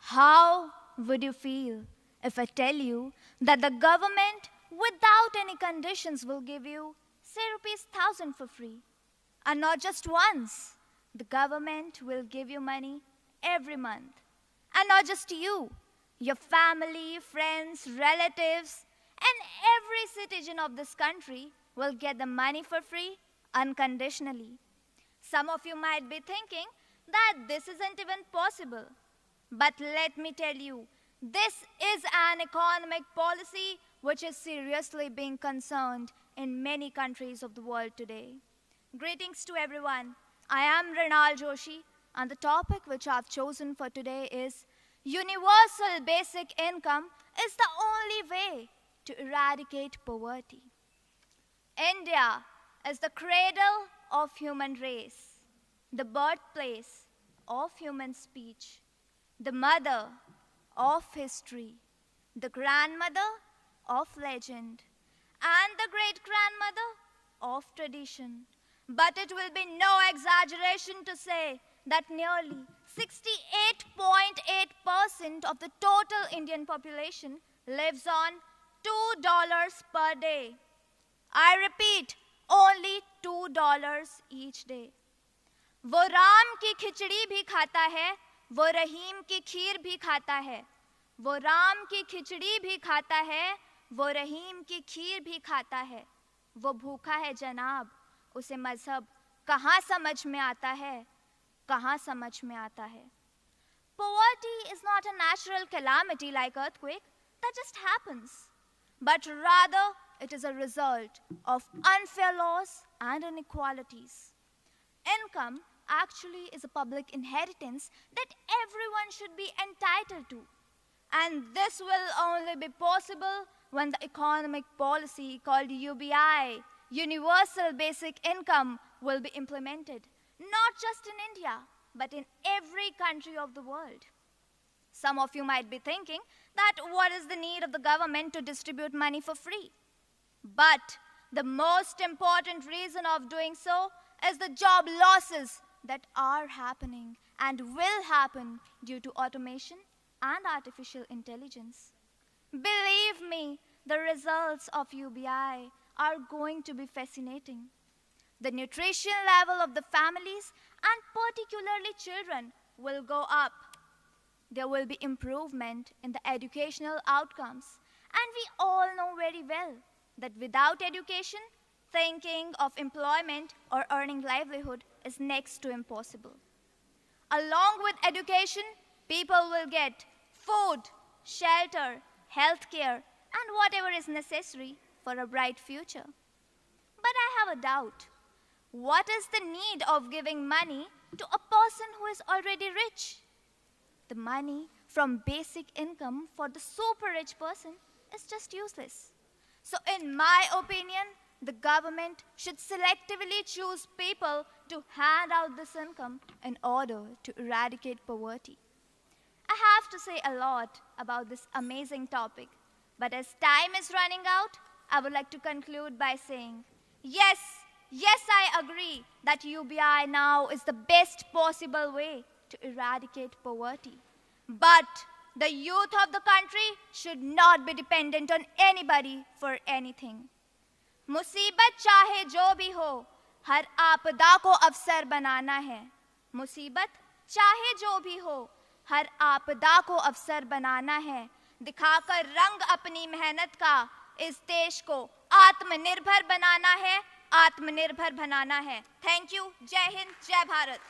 How would you feel if I tell you that the government, without any conditions, will give you, say, rupees 1,000 for free? And not just once. The government will give you money every month. And not just you, your family, friends, relatives, and every citizen of this country will get the money for free unconditionally. Some of you might be thinking that this isn't even possible. But let me tell you, this is an economic policy which is seriously being concerned in many countries of the world today. Greetings to everyone. I am Rinal Joshi, and the topic which I've chosen for today is universal basic income is the only way to eradicate poverty. India is the cradle of human race, the birthplace of human speech, the mother of history, the grandmother of legend, and the great-grandmother of tradition. But it will be no exaggeration to say that nearly 68.8% of the total Indian population lives on $2 per day. I repeat, only $2 each day. वो राम की खिचड़ी भी खाता है, वो रहीम की खीर भी खाता है. वो राम की खिचड़ी भी खाता है, वो रहीम की खीर भी खाता है. वो भूखा है जनाब, उसे मजहब कहाँ समझ में आता है, कहाँ समझ में आता है. Poverty is not a natural calamity like earthquake that just happens, but rather it is a result of unfair laws and inequalities. Income actually is a public inheritance that everyone should be entitled to. And this will only be possible when the economic policy called UBI, Universal Basic Income, will be implemented, not just in India, but in every country of the world. Some of you might be thinking that what is the need of the government to distribute money for free? But the most important reason of doing so is the job losses that are happening and will happen due to automation and artificial intelligence. Believe me, the results of UBI are going to be fascinating. The nutrition level of the families and particularly children will go up. There will be improvement in the educational outcomes. And we all know very well that without education, thinking of employment or earning livelihood is next to impossible. Along with education, people will get food, shelter, healthcare, and whatever is necessary for a bright future. But I have a doubt. What is the need of giving money to a person who is already rich? The money from basic income for the super rich person is just useless. So in my opinion, the government should selectively choose people to hand out this income in order to eradicate poverty. I have to say a lot about this amazing topic, but as time is running out, I would like to conclude by saying, yes, I agree that UBI now is the best possible way to eradicate poverty. But the youth of the country should not be dependent on anybody for anything. मुसीबत चाहे जो भी हो, हर आपदा को अवसर बनाना है. मुसीबत चाहे जो भी हो, हर आपदा को अवसर बनाना है. दिखाकर रंग अपनी मेहनत का इस देश को आत्मनिर्भर बनाना है, आत्मनिर्भर बनाना है. Thank you. जय हिंद, जय भारत.